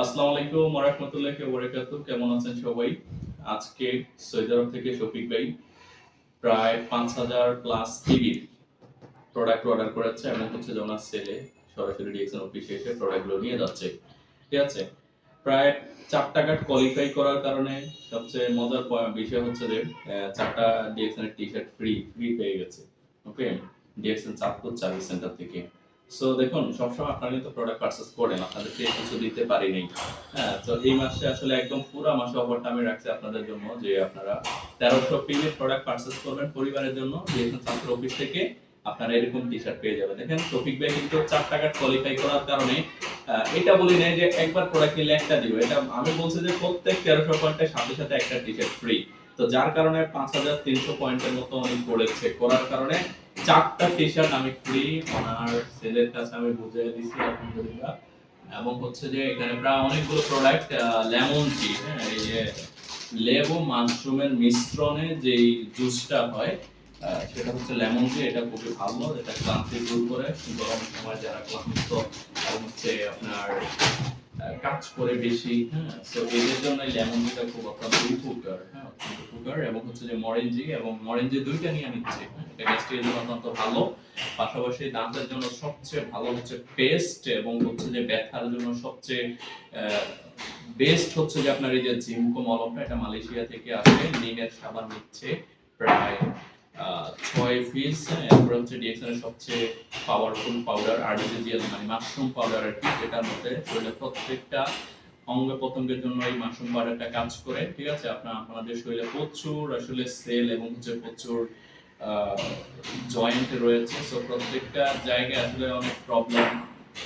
আসসালামু আলাইকুম ওয়া রাহমাতুল্লাহি ওয়া বারাকাতুহু। কেমন আছেন সবাই? আজকে সৌদি আরব থেকে শফিক ভাই প্রায় ৫,০০০ প্লাস টিভির প্রোডাক্ট অর্ডার করেছে এবং হচ্ছে যে ওনার সেলে সরাসরি ডিএক্সএন অফিসে এসে প্রোডাক্টগুলো নিয়ে যাচ্ছে। ঠিক আছে? প্রায় ৪টা কার্ড কোয়ালিফাই করার কারণে সবচেয়ে মজার বিষয় হচ্ছে যে ৪টা ডিএক্সএন এর টি-শার্ট ফ্রি পেয়ে গেছে। ওকে? ডিএক্সএন চাঁদপুর সার্ভিস সেন্টার থেকে। সো দেখুন সবসময় আপনারা কিন্তু প্রোডাক্ট পারচেজ করেন, আপনাদেরকে কিছু দিতে পারি নাই। হ্যাঁ, তো এই মাসে আসলে একদম পুরা মাসে অফারটা আমি রাখছি আপনাদের জন্য যে আপনারা ১৩০০ পিএর প্রোডাক্ট পারচেজ করবেন পরিবারের জন্য ডিএক্সএন চাঁদপুর অফিস থেকে আপনারা এরকম টি-শার্ট পেয়ে যাবেন। দেখেন শফিক ভাই কিন্তু ৪টা কার্ড কোয়ালিফাই করার কারণে এটা বলি নাই যে একবার প্রোডাক্ট নিলে একটা দিব। এটা আমি বলছি যে প্রত্যেক ১৩০০ পয়েন্টের সাথে সাথে একটা টি-শার্ট ফ্রি। তো যার কারণে ৫,৩০০ পয়েন্টের মতো উনি করেছে। করার কারণে ৪টা টি-শার্ট আমি ফ্রি ওনার সেলের কাছে আমি বুঝিয়ে দিছি আলহামদুলিল্লাহ। এবং হচ্ছে যে এখানে প্রায় অনেকগুলো প্রোডাক্ট লেমন টি, হ্যাঁ? এই যে লেবু মাশরুমের মিশ্রণে যেই জুসটা হয় সেটা হচ্ছে লেমন টি। এটা খুবই ভালো, এটা ক্লান্তি দূর করে গরম সময় যারা ক্লান্ত এবং হচ্ছে আপনার কাজ করে বেশি, হ্যাঁ? সো এদের জন্য এই লেমন টিটা খুব অত্যন্ত উপকার, হ্যাঁ? অত্যন্ত উপকার এবং হচ্ছে যে মরেঞ্জি এবং মরেঞ্জি দুইটা নিয়ে নিচ্ছে, হ্যাঁ? এটা গ্যাস্ট্রিকের জন্য অত্যন্ত ভালো। পাশাপাশি দাঁতের জন্য সবচেয়ে ভালো হচ্ছে পেস্ট এবং হচ্ছে যে ব্যথার জন্য সবচেয়ে বেস্ট হচ্ছে যে আপনার এই যে জিঙ্কো মলমটা, এটা মালয়েশিয়া থেকে আসে। নিমের সাবান নিচ্ছে প্রায় ৬ পিস, হ্যাঁ? এরপর হচ্ছে ডিএক্সএন এর সবচেয়ে পাওয়ারফুল পাউডার আরটিফিশিয়াল মানে মাশরুম পাউডার আর কি, যেটার মধ্যে শরীরের প্রত্যেকটা অঙ্গ প্রত্যঙ্গের জন্য এই মাশরুম পাউডারটা কাজ করে। ঠিক আছে? আপনাদের শরীরে প্রচুর আসলে সেল এবং হচ্ছে প্রচুর জয়েন্ট রয়েছে। সো প্রত্যেকটা জায়গায় আসলে অনেক প্রবলেম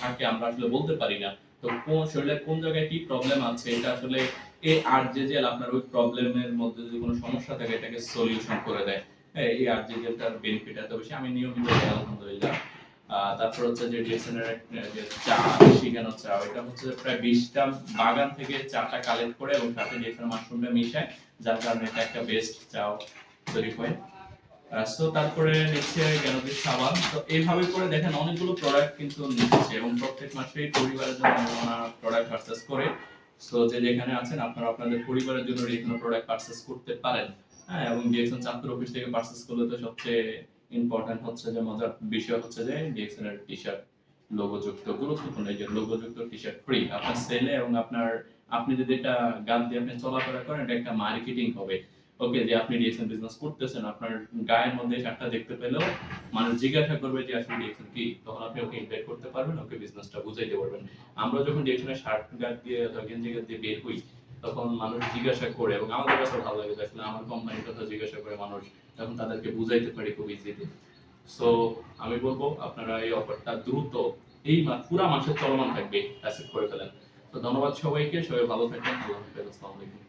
থাকে, আমরা আসলে বলতে পারি না। তো কোন শরীরের কোন জায়গায় কি প্রবলেম আছে এটা আসলে এই আরজেজেল আপনার ওই প্রবলেমের মধ্যে যদি কোনো সমস্যা থাকে এটাকে সলিউশন করে দেয়। হ্যাঁ, এই আরজেজেলটার বেনিফিট এত বেশি, আমি নিয়মিত খাই আলহামদুলিল্লাহ। তারপর হচ্ছে যে ডিএসএনের যে চা, শিখানো চা, এটা হচ্ছে প্রায় ২০টা বাগান থেকে চাটা কালেক্ট করে এবং সাথে ডিএসএন মাশরুমটা মিশায়, যার কারণে এটা একটা বেস্ট চা তৈরি হয়। সো তারপরে নিচ্ছে জ্ঞানদীপ সাবান। তো এইভাবে করে দেখেন অনেকগুলো প্রোডাক্ট কিন্তু নিচ্ছে এবং প্রত্যেক মাসেই পরিবারের জন্য ওনারা প্রোডাক্ট পারচেজ করে। সো যে যেখানে আছেন আপনারা আপনাদের পরিবারের জন্য রেগুলার প্রোডাক্ট পারচেজ করতে পারেন। হ্যাঁ, এবং ডিএক্সএন চাঁদপুর অফিস থেকে পারচেজ করলে তো সবচেয়ে ইম্পর্টেন্ট হচ্ছে যে মজার বিষয় হচ্ছে যে ডিএক্সএন এর টি-শার্ট লোগোযুক্ত, গুরুত্বপূর্ণ এই যে লোগোযুক্ত টি-শার্ট ফ্রি আপনার সেলে এবং আপনি যদি এটা গান দিয়ে আপনি চলাফেরা করেন এটা একটা মার্কেটিং হবে। ওকে, যে আপনি ডিএক্সএন বিজনেস করতেছেন, আপনার গায়ের মধ্যে শার্টটা দেখতে পেলেও মানুষ জিজ্ঞাসা করবে যে আসলে ডিএক্সএন কি, তখন আপনি ওকে ইনভাইট করতে পারবেন, ওকে বিজনেসটা বুঝাইতে পারবেন। আমরা যখন ডিএক্সএন এর শার্ট গার্ড দিয়ে অথবা গেঞ্জি গার্ড দিয়ে বের হই তখন মানুষ জিজ্ঞাসা করে এবং আমাদের কাছে ভালো লাগে যে আসলে আমার কোম্পানির কথা জিজ্ঞাসা করে মানুষ, তখন তাদেরকে বুঝাইতে পারি খুব ইজিলি। সো আমি বলবো আপনারা এই অফারটা দ্রুত এই পুরা মাসে চলমান থাকবে, অ্যাসেপ্ট করে ফেলেন। তো ধন্যবাদ সবাইকে, সবাই ভালো থাকবেন। আল্লাহ হাফেজ, আসসালামু আলাইকুম।